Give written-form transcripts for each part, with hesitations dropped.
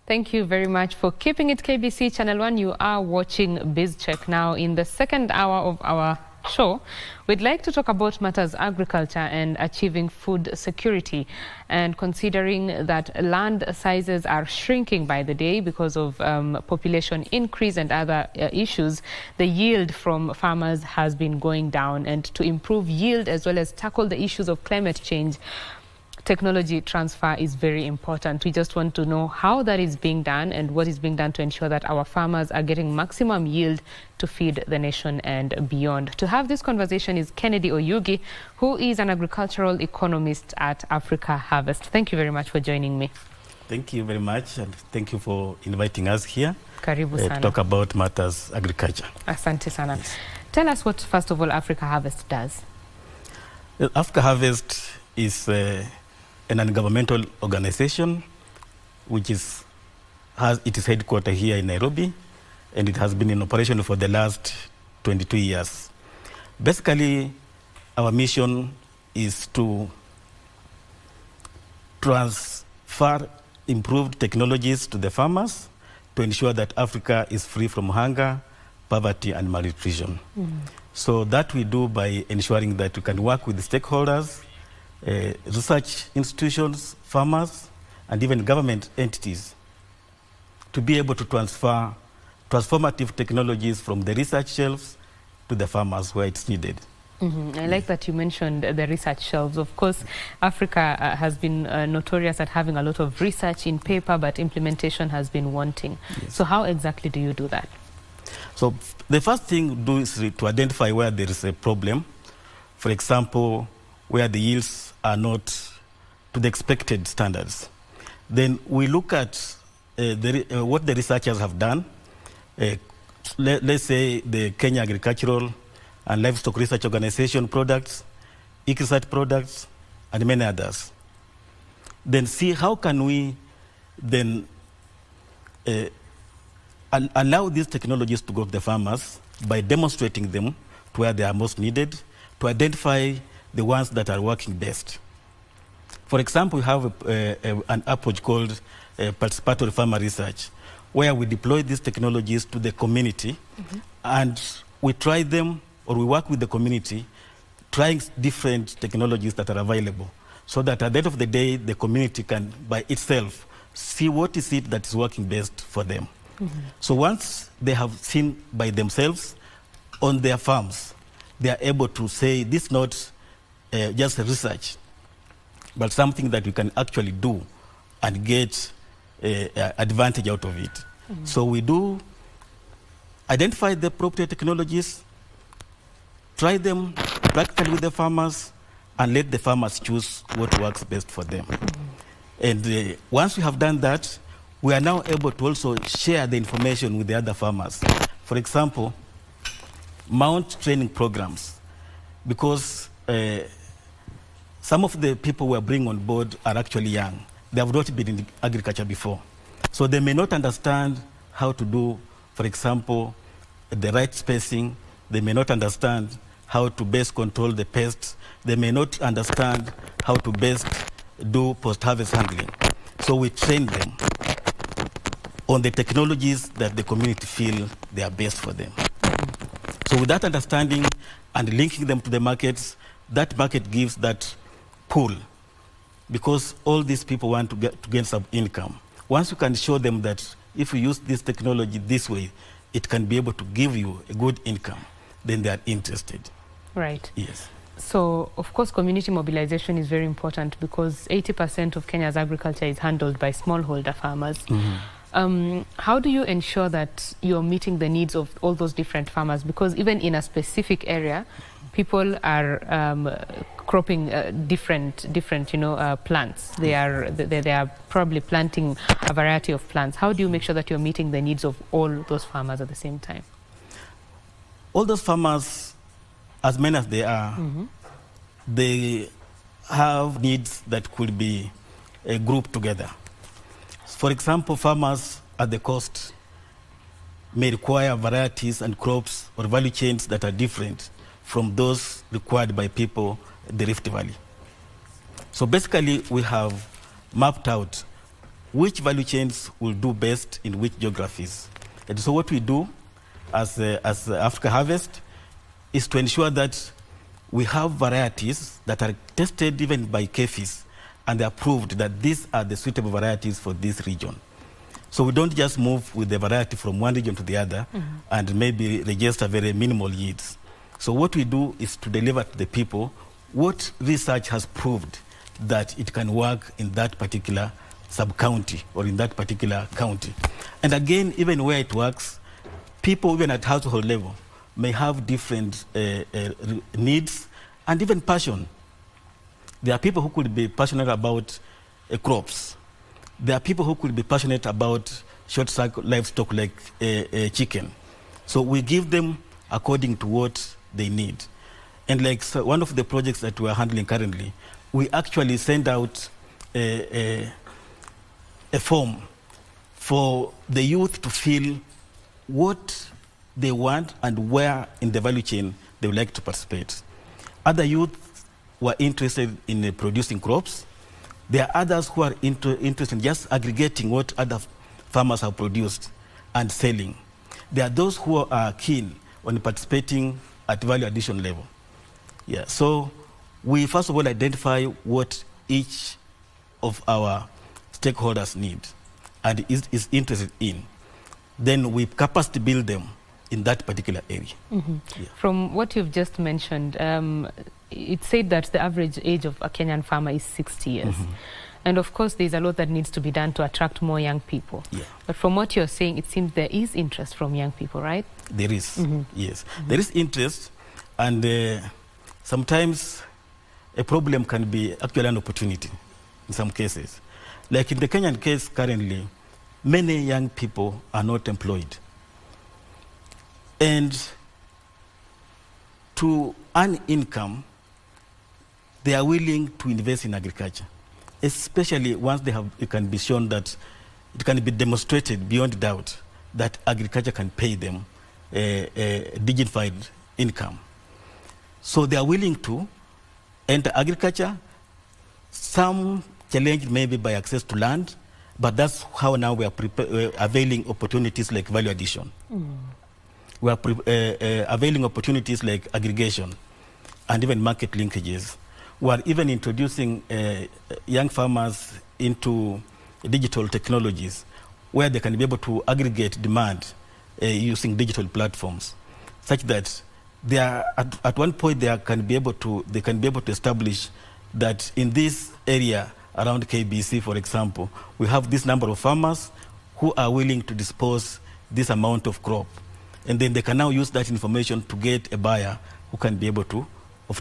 Thank you very much for keeping it KBC Channel 1. You are watching BizCheck now. In the second hour of our show, we'd like to talk about matters agriculture and achieving food security. And considering that land sizes are shrinking by the day because of population increase and other issues, the yield from farmers has been going down. And to improve yield as well as tackle the issues of climate change, technology transfer is very important. We just want to know how that is being done and what is being done to ensure that our farmers are getting maximum yield to feed the nation and beyond. To have this conversation is Kennedy Oyugi, who is an agricultural economist at Africa Harvest. Thank you very much for joining me. Thank you very much, and thank you for inviting us here Karibu sana. To talk about matters agriculture. Asante sana. Yes. Tell us what, first of all, Africa Harvest does. Africa Harvest is a non-governmental organization which has its headquarters here in Nairobi, and it has been in operation for the last 22 years. Basically, our mission is to transfer improved technologies to the farmers to ensure that Africa is free from hunger, poverty, and malnutrition. So that we do by ensuring that we can work with the stakeholders, research institutions, farmers, and even government entities to be able to transfer transformative technologies from the research shelves to the farmers where it's needed. I like that you mentioned the research shelves. Of course, Africa has been notorious at having a lot of research in paper, but implementation has been wanting. Yes. So how exactly do you do that? So the first thing to do is to identify where there is a problem. For example, where the yields are not to the expected standards. Then we look at what the researchers have done. Let's say the Kenya Agricultural and Livestock Research Organization products, ICRISAT products, and many others. Then see how can we then allow these technologies to go to the farmers by demonstrating them to where they are most needed, to identify the ones that are working best. For example, we have an approach called participatory farmer research, where we deploy these technologies to the community, and we try them, or we work with the community, trying different technologies that are available, so that at the end of the day, the community can, by itself, see what is it that is working best for them. So once they have seen by themselves on their farms, they are able to say, this is not just research, but something that we can actually do and get advantage out of it. So we do identify the appropriate technologies, try them practically with the farmers, and let the farmers choose what works best for them. And once we have done that, we are now able to also share the information with the other farmers. For example, mount training programs, because some of the people we are bringing on board are actually young. They have not been in agriculture before. So they may not understand how to do, for example, the right spacing. They may not understand how to best control the pests. They may not understand how to best do post-harvest handling. So we train them on the technologies that the community feel they are best for them. So with that understanding and linking them to the markets, that market gives that pool, because all these people want to gain some income. Once you can show them that if you use this technology this way, it can be able to give you a good income, then they are interested. Right. Yes. So, of course, community mobilization is very important, because 80% of Kenya's agriculture is handled by smallholder farmers. How do you ensure that you're meeting the needs of all those different farmers? Because even in a specific area, people are cropping different plants. They are probably planting a variety of plants. How do you make sure that you're meeting the needs of all those farmers at the same time? All those farmers, as many as they are, they have needs that could be grouped together. For example, farmers at the coast may require varieties and crops or value chains that are different from those required by people in the Rift Valley. So basically, we have mapped out which value chains will do best in which geographies. And so what we do as Africa Harvest is to ensure that we have varieties that are tested even by KFIS, and they are proved that these are the suitable varieties for this region. So we don't just move with the variety from one region to the other and maybe register very minimal yields. So what we do is to deliver to the people what research has proved that it can work in that particular sub-county or in that particular county. And again, even where it works, people even at household level may have different needs and even passion. There are people who could be passionate about crops. There are people who could be passionate about short cycle livestock like chicken. So we give them according to what they need. And like one of the projects that we are handling currently, we actually send out a form for the youth to feel what they want and where in the value chain they would like to participate. Other youth were interested in producing crops. There are others who are interested in just aggregating what other farmers have produced and selling. There are those who are keen on participating at value addition level. Yeah, so we first of all identify what each of our stakeholders need and is interested in. Then we capacity build them in that particular area. Yeah. From what you've just mentioned, it said that the average age of a Kenyan farmer is 60 years. And of course, there's a lot that needs to be done to attract more young people. Yeah. But from what you're saying, it seems there is interest from young people, right? There is, yes. There is interest, and sometimes a problem can be actually an opportunity in some cases. Like in the Kenyan case currently, many young people are not employed. And to earn income, they are willing to invest in agriculture, especially once it can be shown that it can be demonstrated beyond doubt that agriculture can pay them a dignified income. So they are willing to enter agriculture. Some challenged maybe by access to land, but that's how now we are availing opportunities like value addition. We are availing opportunities like aggregation and even market linkages. We are even introducing young farmers into digital technologies where they can be able to aggregate demand using digital platforms, such that they are at one point they can be able to establish that in this area around KBC, for example, we have this number of farmers who are willing to dispose this amount of crop. And then they can now use that information to get a buyer who can be able to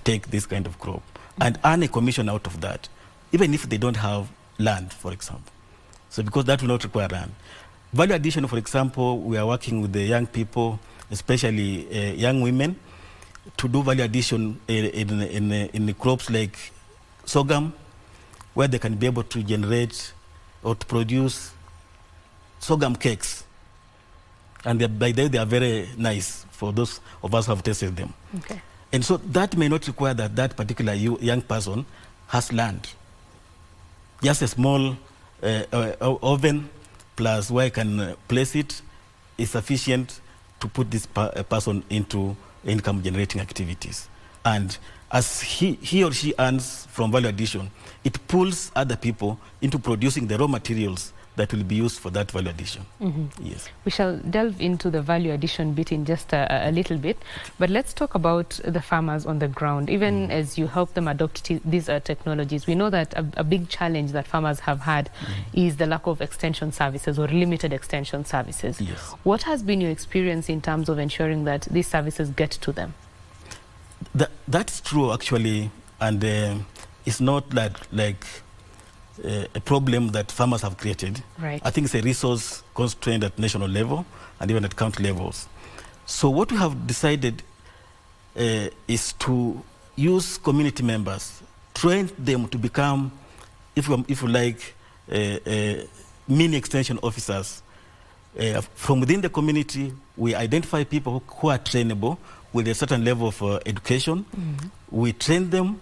take this kind of crop and earn a commission out of that, even if they don't have land, for example. So because that will not require land. Value addition, for example, we are working with the young people, especially young women, to do value addition in the crops like sorghum, where they can be able to generate or to produce sorghum cakes. And by the way, they are very nice for those of us who have tasted them. Okay. And so that may not require that that particular young person has land. Just a small oven plus where I can place it is sufficient to put this person into income generating activities. And as he or she earns from value addition, it pulls other people into producing the raw materials that will be used for that value addition. Yes. We shall delve into the value addition bit in just a little bit, but let's talk about the farmers on the ground. Even as you help them adopt these technologies, we know that a big challenge that farmers have had is the lack of extension services or limited extension services. Yes. What has been your experience in terms of ensuring that these services get to them? That's true, actually, and it's not like a problem that farmers have created. Right. I think it's a resource constraint at national level and even at county levels. So what we have decided is to use community members, train them to become, if you like, mini extension officers. From within the community, we identify people who are trainable with a certain level of education. We train them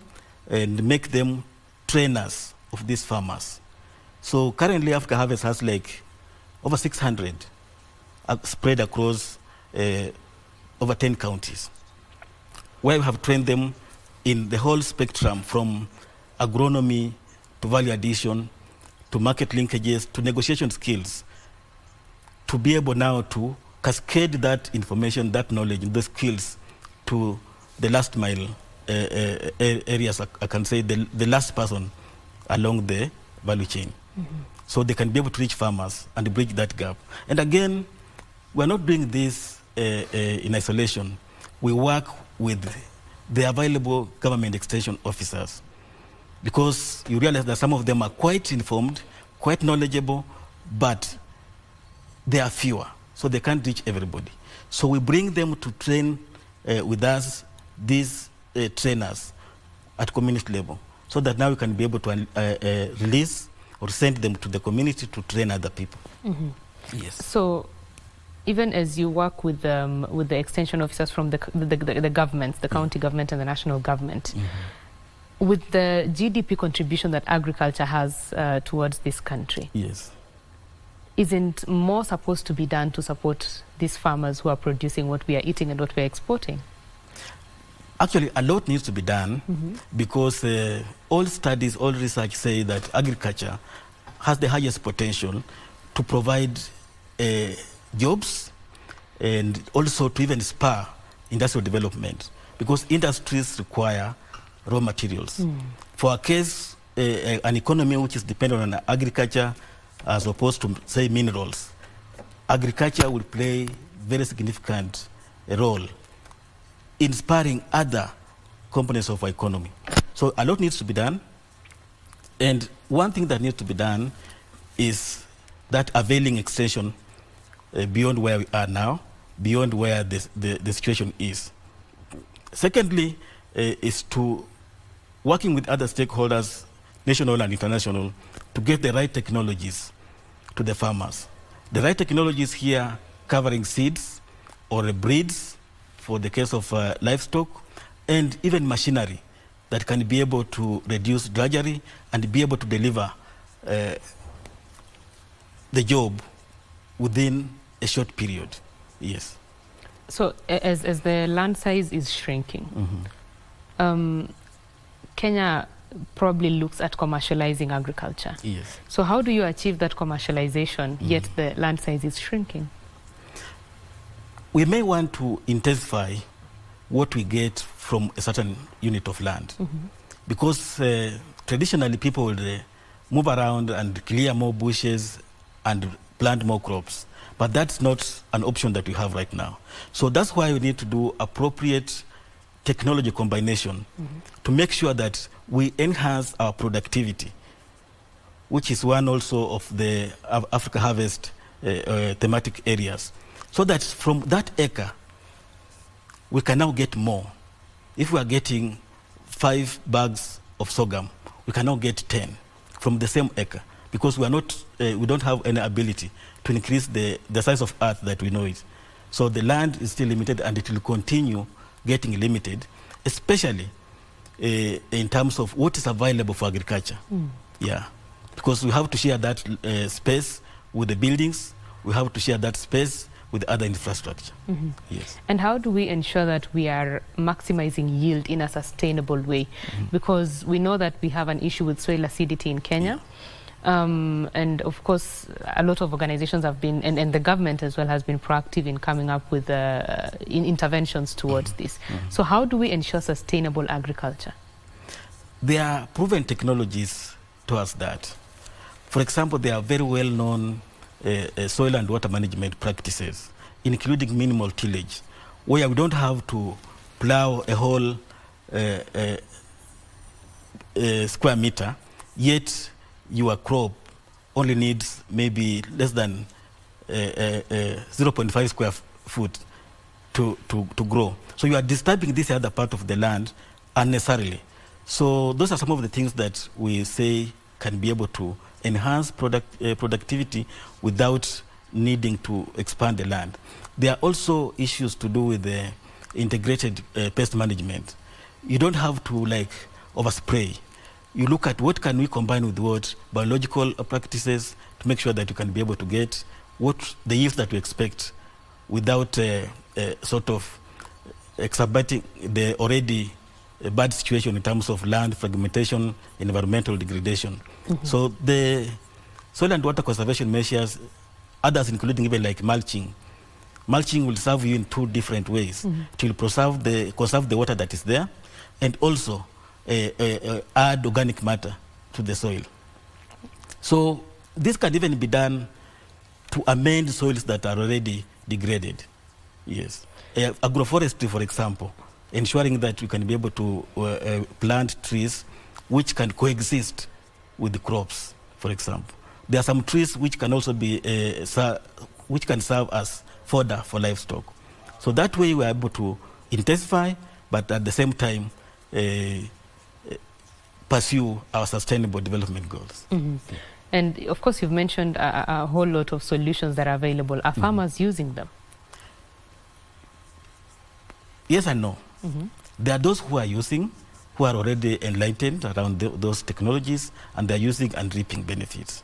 and make them trainers of these farmers. So currently Africa Harvest has like over 600 spread across over 10 counties, where we have trained them in the whole spectrum from agronomy to value addition to market linkages to negotiation skills, to be able now to cascade that information, that knowledge, the skills to the last mile areas, I can say the last person along the value chain. So they can be able to reach farmers and bridge that gap. And again, we're not doing this in isolation. We work with the available government extension officers, because you realize that some of them are quite informed, quite knowledgeable, but they are fewer, so they can't reach everybody. So we bring them to train with us, these trainers at community level, so that now we can be able to release or send them to the community to train other people. Yes. So even as you work with the extension officers from the governments, the county government and the national government, with the GDP contribution that agriculture has towards this country, yes, isn't more supposed to be done to support these farmers who are producing what we are eating and what we are exporting? Actually, a lot needs to be done, because all studies, all research say that agriculture has the highest potential to provide jobs and also to even spur industrial development, because industries require raw materials. For a case, an economy which is dependent on agriculture as opposed to, say, minerals, agriculture will play very significant role in spurring other components of our economy. So a lot needs to be done. And one thing that needs to be done is that availing extension beyond where we are now, beyond where the situation is. Secondly, is to working with other stakeholders, national and international, to get the right technologies to the farmers. The right technologies here covering seeds or breeds for the case of livestock, and even machinery that can be able to reduce drudgery and be able to deliver the job within a short period. Yes. So as the land size is shrinking, Kenya probably looks at commercializing agriculture. Yes. So how do you achieve that commercialization, yet the land size is shrinking? We may want to intensify what we get from a certain unit of land, because traditionally people would move around and clear more bushes and plant more crops. But that's not an option that we have right now. So that's why we need to do appropriate technology combination to make sure that we enhance our productivity, which is one also of the Africa Harvest thematic areas, so that from that acre, we can now get more. If we are getting 5 bags of sorghum, we can now get 10 from the same acre, because we are not, we don't have any ability to increase the size of earth that we know it. So the land is still limited, and it will continue getting limited, especially in terms of what is available for agriculture. Yeah, because we have to share that space with the buildings, we have to share that space with other infrastructure. Yes. And how do we ensure that we are maximizing yield in a sustainable way? Because we know that we have an issue with soil acidity in Kenya. And of course, a lot of organizations have been, and the government as well has been proactive in coming up with in interventions towards this. So how do we ensure sustainable agriculture? There are proven technologies towards that. For example, there are very well-known soil and water management practices, including minimal tillage, where we don't have to plow a whole square meter, yet your crop only needs maybe less than 0.5 square foot to grow. So you are disturbing this other part of the land unnecessarily. So those are some of the things that we say can be able to enhance productivity without needing to expand the land. There are also issues to do with the integrated pest management. You don't have to like overspray. you look at what can we combine with what biological practices to make sure that you can be able to get what the yields that we expect without sort of exacerbating the already bad situation in terms of land fragmentation, environmental degradation. So the soil and water conservation measures, others including even like mulching. Mulching will serve you in two different ways. It will conserve the water that is there, and also add organic matter to the soil. So this can even be done to amend soils that are already degraded. Yes. Agroforestry, for example, ensuring that you can be able to plant trees which can coexist with the crops, for example. There are some trees which can also be which can serve as fodder for livestock. So that way we are able to intensify, but at the same time pursue our sustainable development goals. And of course, you've mentioned a whole lot of solutions that are available. Are farmers using them? Yes and no. There are those who are using, who are already enlightened around those technologies, and they're using and reaping benefits.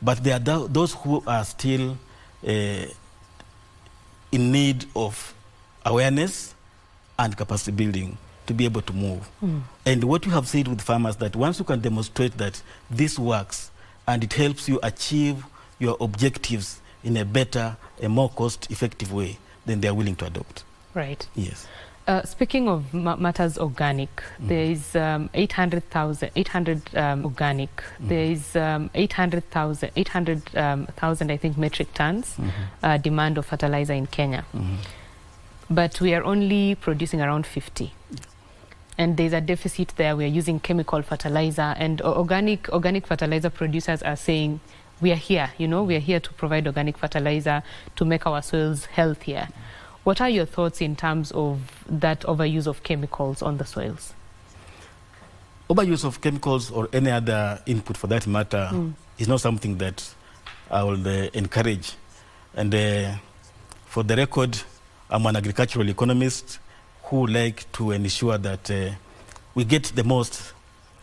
But there are those who are still in need of awareness and capacity building to be able to move. And what we have said with farmers, that once you can demonstrate that this works and it helps you achieve your objectives in a better, a more cost-effective way, then they are willing to adopt. Right. Yes. Speaking of matters organic, there is 800 organic. There is 800,000, I think, metric tons demand of fertilizer in Kenya. But we are only producing around 50. And there's a deficit there. We are using chemical fertilizer, and organic fertilizer producers are saying, we are here, we are here to provide organic fertilizer to make our soils healthier. What are your thoughts in terms of that overuse of chemicals on the soils? Overuse of chemicals or any other input for that matter is not something that I will encourage. And for the record, I'm an agricultural economist who like to ensure that we get the most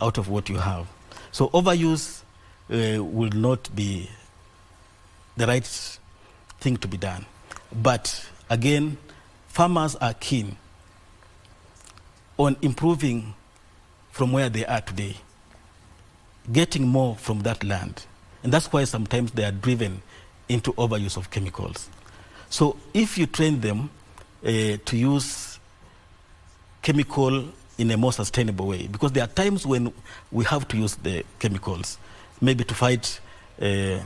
out of what you have. So overuse will not be the right thing to be done. But again, farmers are keen on improving from where they are today, getting more from that land. And that's why sometimes they are driven into overuse of chemicals. So if you train them to use chemical in a more sustainable way, because there are times when we have to use the chemicals, maybe to fight a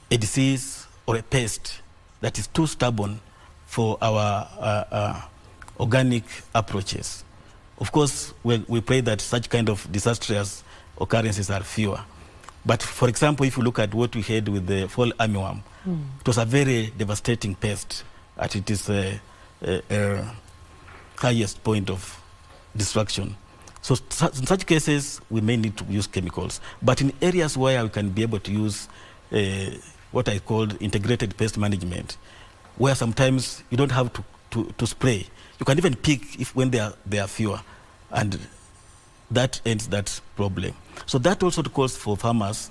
disease or a pest that is too stubborn for our organic approaches. Of course, we pray that such kind of disastrous occurrences are fewer. But for example, if you look at what we had with the fall armyworm, it was a very devastating pest at its highest point of destruction. So in such cases, we may need to use chemicals. But in areas where we can be able to use what I call integrated pest management, where sometimes you don't have to spray. You can even pick when they are fewer, and that ends that problem. So that also calls for farmers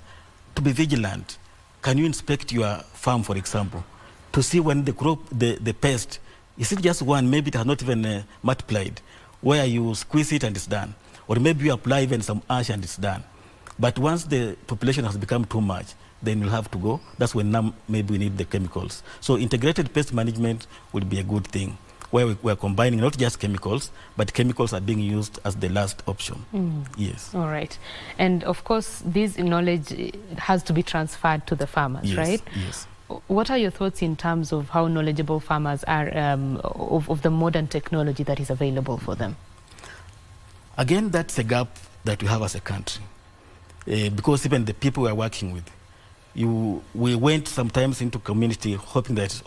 to be vigilant. Can you inspect your farm, for example, to see when the crop, the pest, is it just one, maybe it has not even multiplied, where you squeeze it and it's done. Or maybe you apply even some ash and it's done. But once the population has become too much, then we'll have to go. That's when now maybe we need the chemicals. So integrated pest management would be a good thing, where we're combining not just chemicals, but chemicals are being used as the last option. Yes. All right. And of course, this knowledge has to be transferred to the farmers, right? Yes. What are your thoughts in terms of how knowledgeable farmers are of the modern technology that is available for them? Again, that's a gap that we have as a country. Because even the people we are working with, we went sometimes into community hoping that,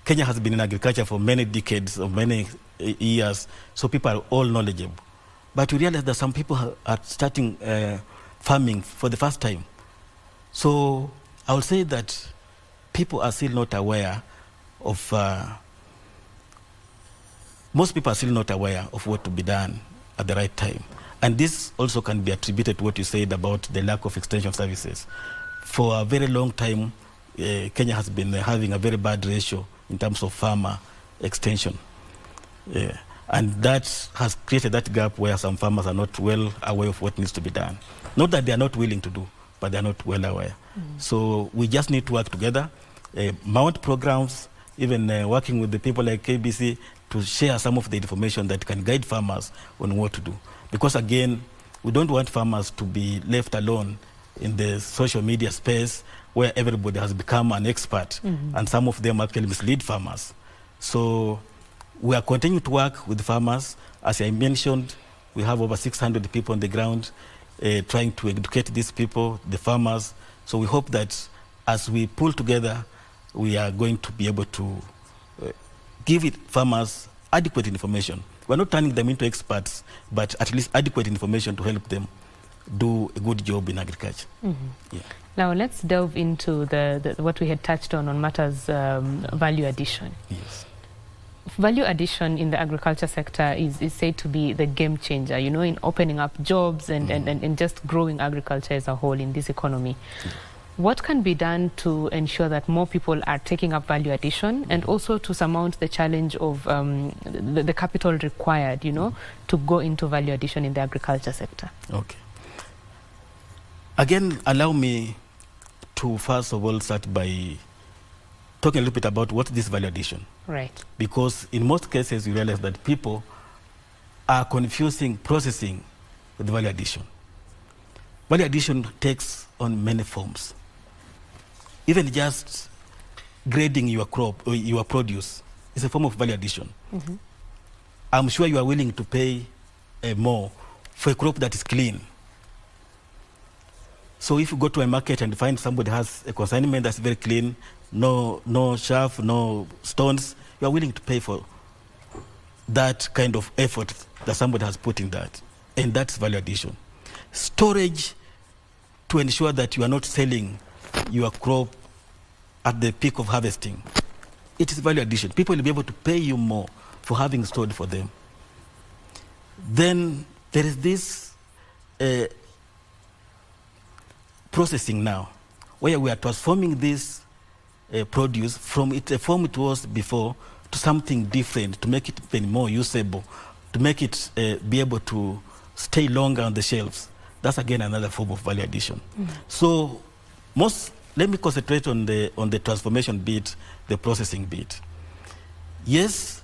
Kenya has been in agriculture for many decades or many years, so people are all knowledgeable. But we realize that some people are starting farming for the first time. So I would say that people are still not aware of, most people are still not aware of what to be done at the right time. And this also can be attributed to what you said about the lack of extension services. For a very long time, Kenya has been having a very bad ratio in terms of farmer extension. And that has created that gap where some farmers are not well aware of what needs to be done. Not that they are not willing to do, but they are not well aware. So we just need to work together, mount programs, even working with the people like KBC to share some of the information that can guide farmers on what to do. Because again, we don't want farmers to be left alone in the social media space where everybody has become an expert, and some of them actually mislead farmers. So we are continuing to work with farmers. As I mentioned, we have over 600 people on the ground trying to educate these people, the farmers. So we hope that as we pull together, we are going to be able to give farmers adequate information. We're not turning them into experts, but at least adequate information to help them do a good job in agriculture. Yeah. Now let's delve into what we had touched on matters value addition. Yes. Value addition in the agriculture sector is said to be the game changer, you know, in opening up jobs and just growing agriculture as a whole in this economy. What can be done to ensure that more people are taking up value addition, and also to surmount the challenge of the capital required, you know, to go into value addition in the agriculture sector? Okay. Again, allow me to first of all start by talking a little bit about what is value addition. Right. Because in most cases, you realize that people are confusing processing with value addition. Value addition takes on many forms. Even just grading your crop or your produce is a form of value addition. I'm sure you are willing to pay more for a crop that is clean. So if you go to a market and find somebody has a consignment that's very clean, no chaff, no stones, you are willing to pay for that kind of effort that somebody has put in that. And that's value addition. Storage to ensure that you are not selling your crop at the peak of harvesting. It is value addition. People will be able to pay you more for having stored for them. Then there is this processing now, where we are transforming this produce from the form it was before to something different, to make it even more usable, to make it be able to stay longer on the shelves. That's again another form of value addition. So let me concentrate on the transformation bit, the processing bit. Yes,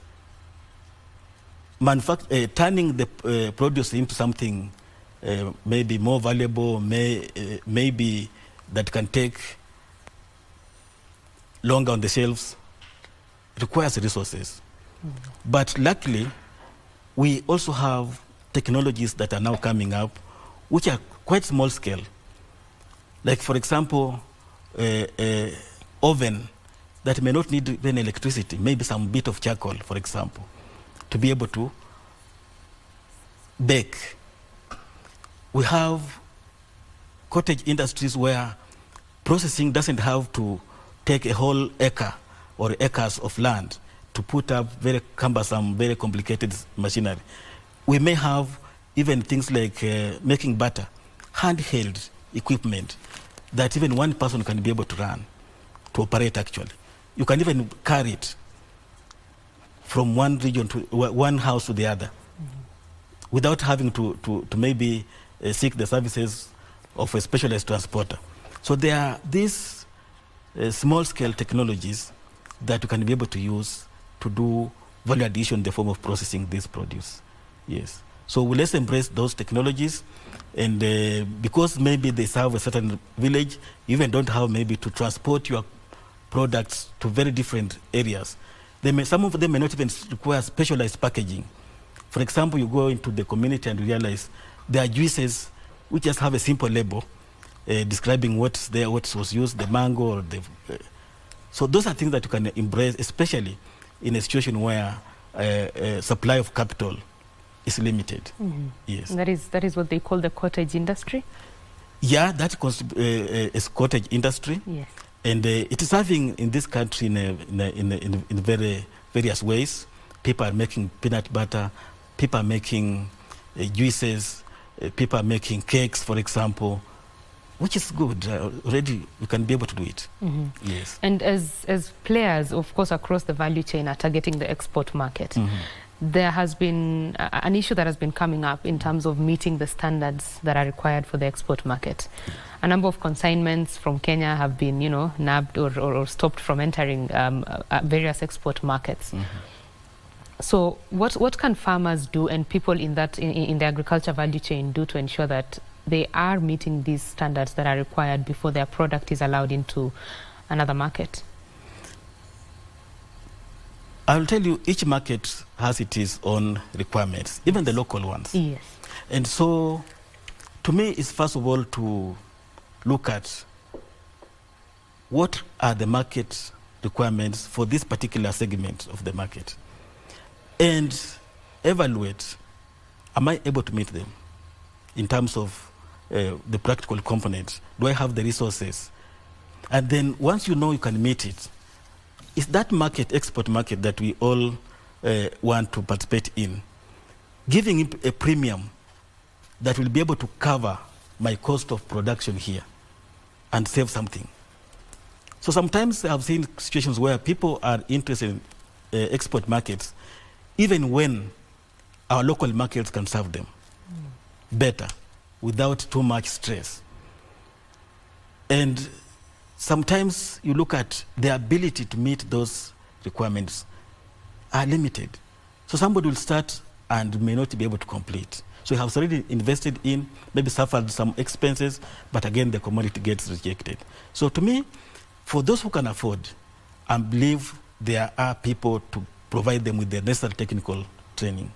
turning the produce into something maybe more valuable, maybe that can take longer on the shelves, requires resources. But luckily, we also have technologies that are now coming up, which are quite small scale. Like, for example, oven that may not need even electricity, maybe some bit of charcoal, for example, to be able to bake. We have cottage industries where processing doesn't have to take a whole acre or acres of land to put up very cumbersome, very complicated machinery. We may have even things like making butter, handheld equipment that even one person can be able to run, to operate actually. You can even carry it from one region to one house to the other without having to maybe seek the services of a specialized transporter. So there are these small-scale technologies that you can be able to use to do value addition in the form of processing this produce. Yes. So let's embrace those technologies, and because maybe they serve a certain village, you even don't have maybe to transport your products to very different areas. Some of them may not even require specialized packaging. For example, you go into the community and realize there are juices which just have a simple label describing what's there, what was used, the mango or the... so those are things that you can embrace, especially in a situation where supply of capital is limited. Yes. That is what they call the cottage industry? Yeah, that is cottage industry. Yes. And it is serving in this country in very various ways. People are making peanut butter, people are making juices, people are making cakes, for example, which is good. Already we can be able to do it. Yes. And as players, of course, across the value chain are targeting the export market, there has been an issue that has been coming up in terms of meeting the standards that are required for the export market. A number of consignments from Kenya have been, nabbed or stopped from entering various export markets. So what can farmers do and people in the agriculture value chain do to ensure that they are meeting these standards that are required before their product is allowed into another market? I'll tell you, each market has its own requirements, even the local ones. Yes. And so, to me, it's first of all to look at what are the market requirements for this particular segment of the market and evaluate, am I able to meet them in terms of the practical components? Do I have the resources? And then once you know you can meet it, is that market, export market that we all want to participate in, giving it a premium that will be able to cover my cost of production here and save something? So sometimes I've seen situations where people are interested in export markets, even when our local markets can serve them better without too much stress. And sometimes you look at the ability to meet those requirements are limited. So somebody will start and may not be able to complete. So he has already invested in, maybe suffered some expenses, but again the commodity gets rejected. So to me, for those who can afford, I believe there are people to provide them with the necessary technical training.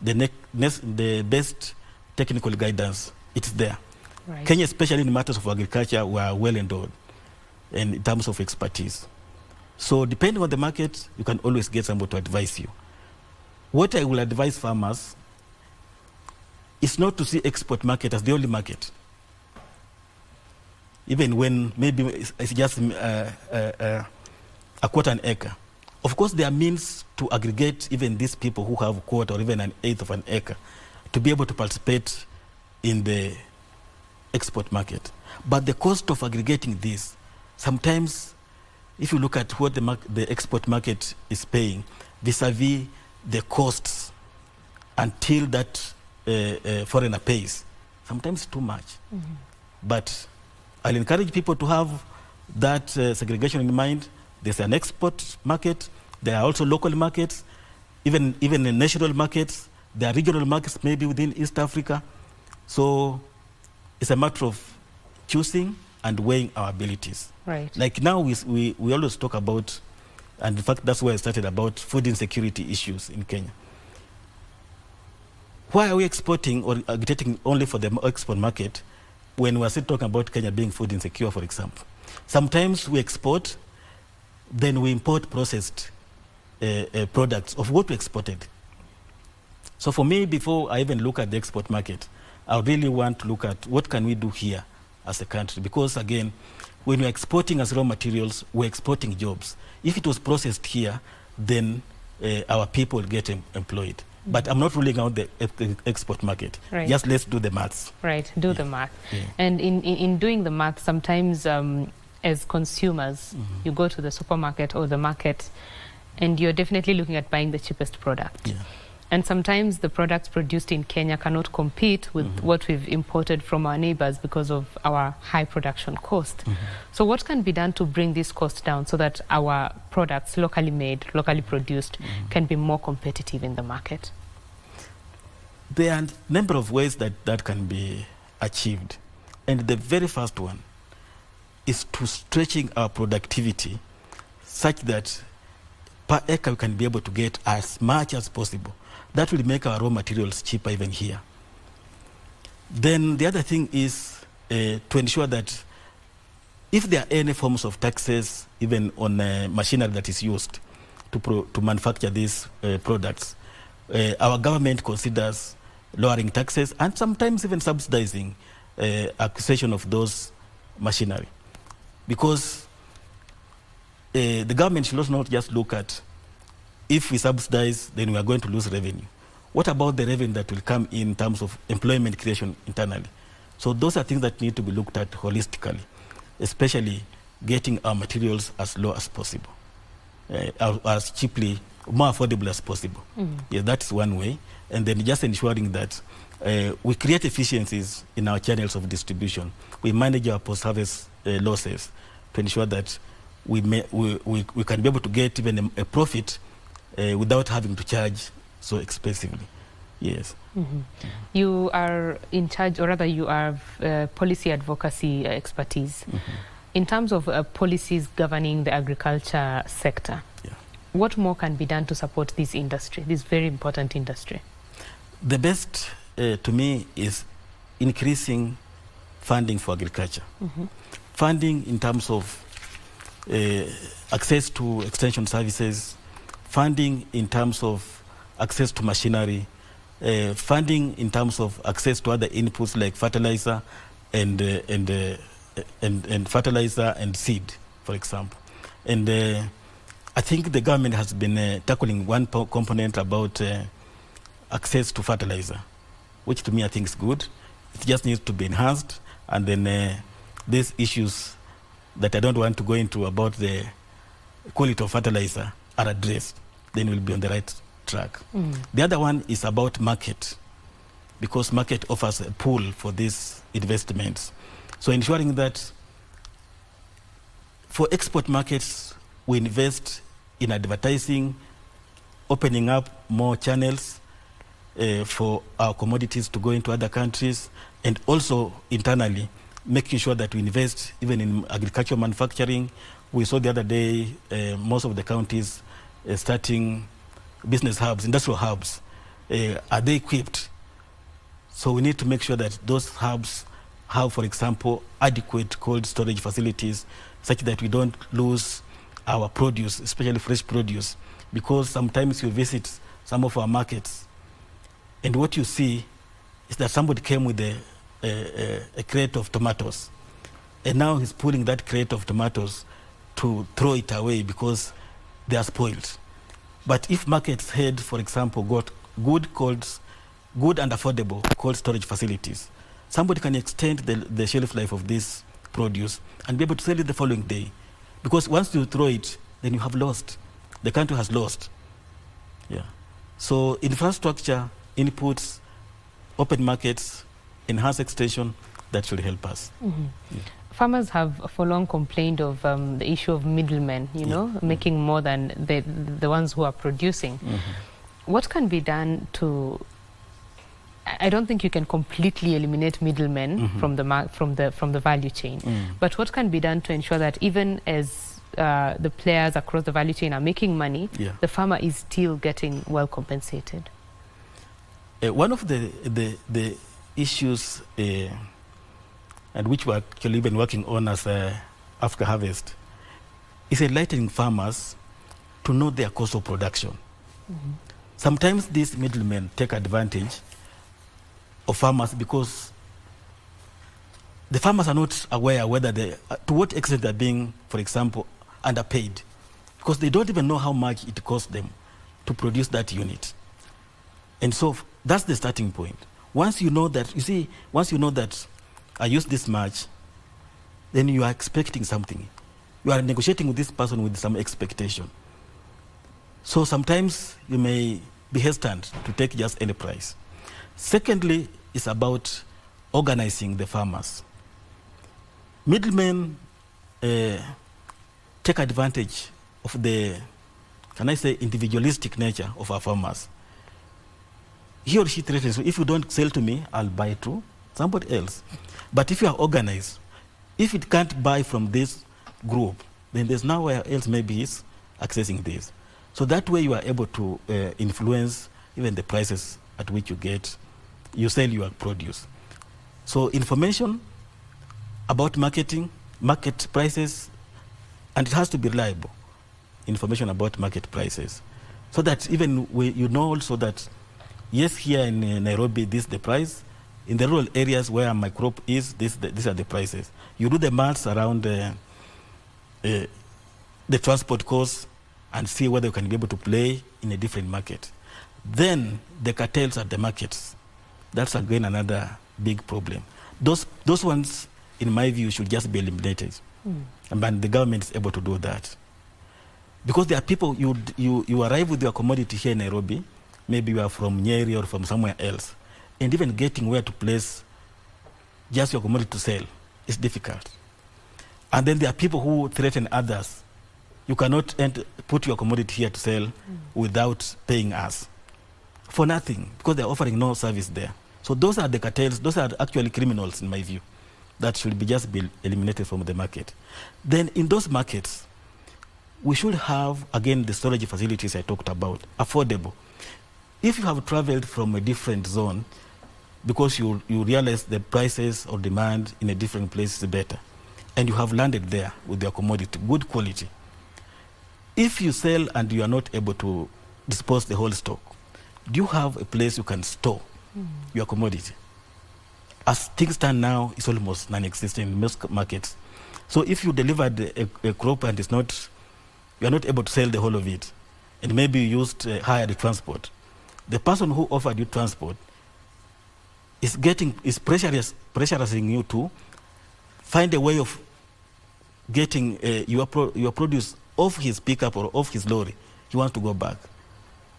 The best technical guidance, it's there. Right. Kenya, especially in matters of agriculture, we are well endowed in terms of expertise. So depending on the market, you can always get somebody to advise you. What I will advise farmers is not to see export market as the only market. Even when maybe it's just a quarter an acre. Of course, there are means to aggregate even these people who have a quarter or even an eighth of an acre to be able to participate in the export market. But the cost of aggregating this, sometimes, if you look at what the export market is paying vis-a-vis the costs until that foreigner pays, sometimes too much. But I'll encourage people to have that segregation in mind. There's an export market, there are also local markets, even in national markets, there are regional markets maybe within East Africa. So it's a matter of choosing and weighing our abilities. Right. Like now we always talk about, and in fact that's where I started, about food insecurity issues in Kenya. Why are we exporting or agitating only for the export market when we're still talking about Kenya being food insecure, for example? Sometimes we export, then we import processed products of what we exported. So for me, before I even look at the export market, I really want to look at what can we do here as a country. Because again, when we're exporting as raw materials, we're exporting jobs. If it was processed here, then our people get employed. But I'm not ruling out the export market. Right. Just let's do the maths. Right, do the math. And in doing the math, sometimes as consumers, you go to the supermarket or the market and you're definitely looking at buying the cheapest product. And sometimes the products produced in Kenya cannot compete with what we've imported from our neighbors because of our high production cost. So what can be done to bring this cost down so that our products, locally made, locally produced, can be more competitive in the market? There are a number of ways that can be achieved. And the very first one is to stretching our productivity such that per acre we can be able to get as much as possible. That will make our raw materials cheaper even here. Then the other thing is to ensure that if there are any forms of taxes, even on machinery that is used to manufacture these products, our government considers lowering taxes and sometimes even subsidizing acquisition of those machinery. Because the government should not just look at if we subsidize, then we are going to lose revenue. What about the revenue that will come in terms of employment creation internally? So those are things that need to be looked at holistically, especially getting our materials as low as possible, as cheaply, more affordable as possible. Yeah, that's one way. And then just ensuring that we create efficiencies in our channels of distribution. We manage our post-harvest losses to ensure that we can be able to get even a profit without having to charge so expensively. Yes. You are in charge, or rather you are policy advocacy expertise. In terms of policies governing the agriculture sector, what more can be done to support this industry, this very important industry? The best to me is increasing funding for agriculture. Funding in terms of access to extension services, funding in terms of access to machinery, funding in terms of access to other inputs like fertilizer and fertilizer and seed, for example. And I think the government has been tackling one component about access to fertilizer, which to me I think is good. It just needs to be enhanced, and then these issues that I don't want to go into about the quality of fertilizer are addressed, then we'll be on the right track. The other one is about market, because market offers a pool for these investments. So ensuring that for export markets, we invest in advertising, opening up more channels for our commodities to go into other countries, and also internally making sure that we invest even in agricultural manufacturing. We saw the other day most of the counties starting business hubs, industrial hubs. Are they equipped? So we need to make sure that those hubs have, for example, adequate cold storage facilities such that we don't lose our produce, especially fresh produce, because sometimes you visit some of our markets and what you see is that somebody came with a crate of tomatoes, and now he's pulling that crate of tomatoes to throw it away because they are spoiled. But if markets had, for example, got good and affordable cold storage facilities, somebody can extend the shelf life of this produce and be able to sell it the following day. Because once you throw it, then you have lost. The country has lost. Yeah. So infrastructure, inputs, open markets, enhanced extension, that should help us. Yeah. Farmers have for long complained of the issue of middlemen, you know, making more than the ones who are producing. What can be done to... I don't think you can completely eliminate middlemen from the value chain, but what can be done to ensure that even as the players across the value chain are making money, the farmer is still getting well compensated? One of the issues and which we're actually been working on as after harvest is enlightening farmers to know their cost of production. Sometimes these middlemen take advantage of farmers because the farmers are not aware whether to what extent they're being, for example, underpaid, because they don't even know how much it costs them to produce that unit. And so that's the starting point. Once you know that, you see, once you know that I use this much, then you are expecting something. You are negotiating with this person with some expectation. So sometimes you may be hesitant to take just any price. Secondly, it's about organizing the farmers. Middlemen take advantage of the, can I say, individualistic nature of our farmers. He or she threatens, if you don't sell to me, I'll buy it to somebody else. But if you are organized, if it can't buy from this group, then there's nowhere else maybe is accessing this. So that way you are able to influence even the prices at which you sell your produce. So information about marketing, market prices, and it has to be reliable information about market prices, so that even you know also that yes, here in Nairobi, this is the price. In the rural areas where my crop is, these are the prices. You do the maths around the transport costs and see whether you can be able to play in a different market. Then the cartels at the markets. That's again another big problem. Those ones, in my view, should just be eliminated. And the government is able to do that. Because there are people, you arrive with your commodity here in Nairobi, maybe you are from Nyeri or from somewhere else, and even getting where to place just your commodity to sell is difficult. And then there are people who threaten others. You cannot put your commodity here to sell without paying us for nothing, because they're offering no service there. So those are the cartels, those are actually criminals in my view, that should be eliminated from the market. Then in those markets, we should have, again, the storage facilities I talked about, affordable. If you have traveled from a different zone, because you realize the prices or demand in a different place is better, and you have landed there with your commodity, good quality. If you sell and you are not able to dispose the whole stock, do you have a place you can store your commodity? As things stand now, it's almost non-existent in most markets. So if you delivered a crop and you are not able to sell the whole of it, and maybe you used hired transport, the person who offered you transport is pressurizing you to find a way of getting your produce off his pickup or off his lorry. He wants to go back,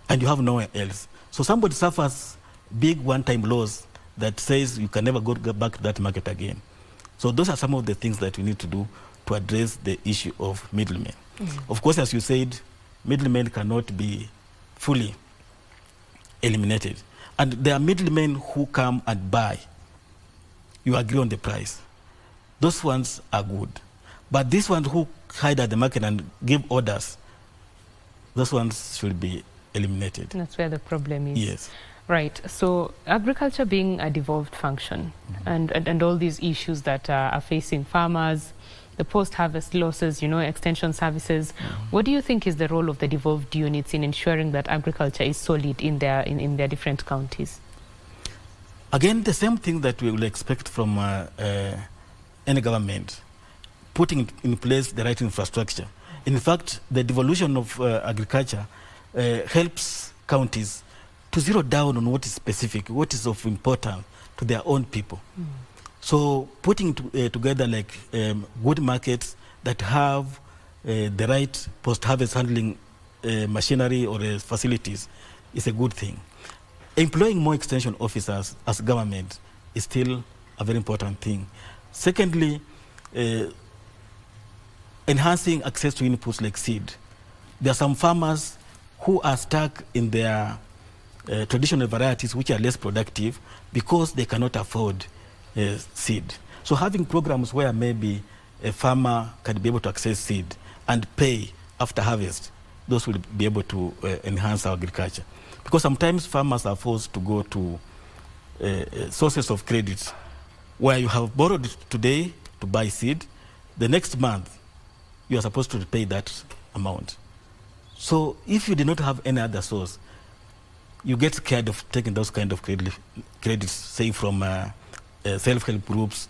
and you have nowhere else. So somebody suffers big one-time loss that says you can never go back to that market again. So those are some of the things that we need to do to address the issue of middlemen. Of course, as you said, middlemen cannot be fully eliminated. And there are middlemen who come and buy. You agree on the price. Those ones are good. But these ones who hide at the market and give orders, those ones should be eliminated. That's where the problem is. Yes. Right. So agriculture being a devolved function, and all these issues that are facing farmers, the post-harvest losses, extension services. What do you think is the role of the devolved units in ensuring that agriculture is solid in their different counties? Again, the same thing that we will expect from any government, putting in place the right infrastructure. In fact, the devolution of agriculture helps counties to zero down on what is specific, what is of importance to their own people. So putting together like good markets that have the right post-harvest handling machinery or facilities is a good thing. Employing more extension officers as government is still a very important thing. Secondly, enhancing access to inputs like seed. There are some farmers who are stuck in their traditional varieties which are less productive because they cannot afford seed. So having programs where maybe a farmer can be able to access seed and pay after harvest, those will be able to enhance our agriculture. Because sometimes farmers are forced to go to sources of credit where you have borrowed today to buy seed, the next month you are supposed to repay that amount. So if you do not have any other source, you get scared of taking those kind of credits, say from self-help groups.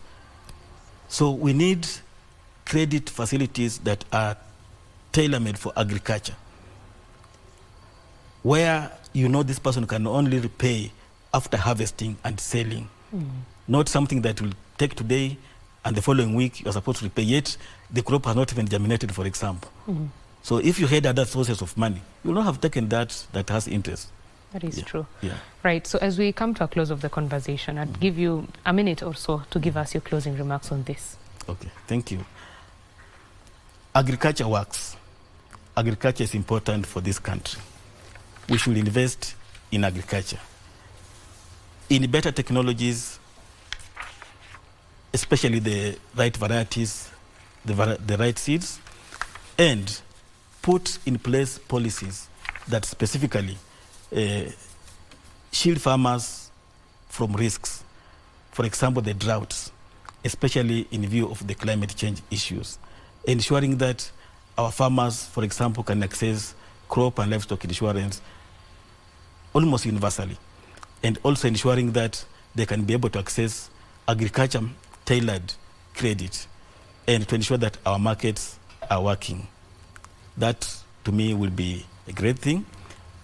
So we need credit facilities that are tailor-made for agriculture, where this person can only repay after harvesting and selling, not something that will take today and the following week you're supposed to repay, yet the crop has not even germinated, for example. So if you had other sources of money, you will not have taken that has interest. That is true. Yeah. Right. So as we come to a close of the conversation, I'd give you a minute or so to give us your closing remarks on this. Okay. Thank you. Agriculture works. Agriculture is important for this country. We should invest in agriculture, in better technologies, especially the right varieties, the right seeds, and put in place policies that specifically shield farmers from risks. For example, the droughts, especially in view of the climate change issues. Ensuring that our farmers, for example, can access crop and livestock insurance almost universally. And also ensuring that they can be able to access agriculture tailored credit, and to ensure that our markets are working. That, to me, will be a great thing.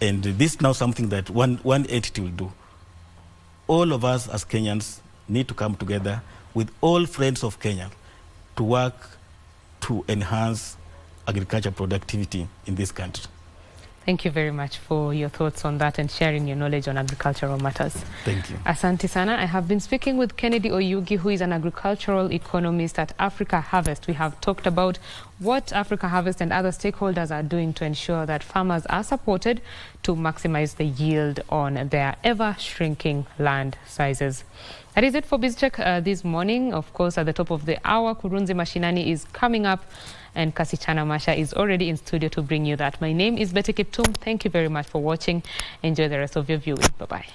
And this is now something that one entity will do. All of us as Kenyans need to come together with all friends of Kenya to work to enhance agriculture productivity in this country. Thank you very much for your thoughts on that and sharing your knowledge on agricultural matters. Thank you. Asante sana. I have been speaking with Kennedy Oyugi, who is an agricultural economist at Africa Harvest. We have talked about what Africa Harvest and other stakeholders are doing to ensure that farmers are supported to maximize the yield on their ever-shrinking land sizes. That is it for BizCheck this morning. Of course, at the top of the hour, Kurunzi Mashinani is coming up, and Kasichana Masha is already in studio to bring you that. My name is Betty Kiptum. Thank you very much for watching. Enjoy the rest of your viewing. Bye-bye.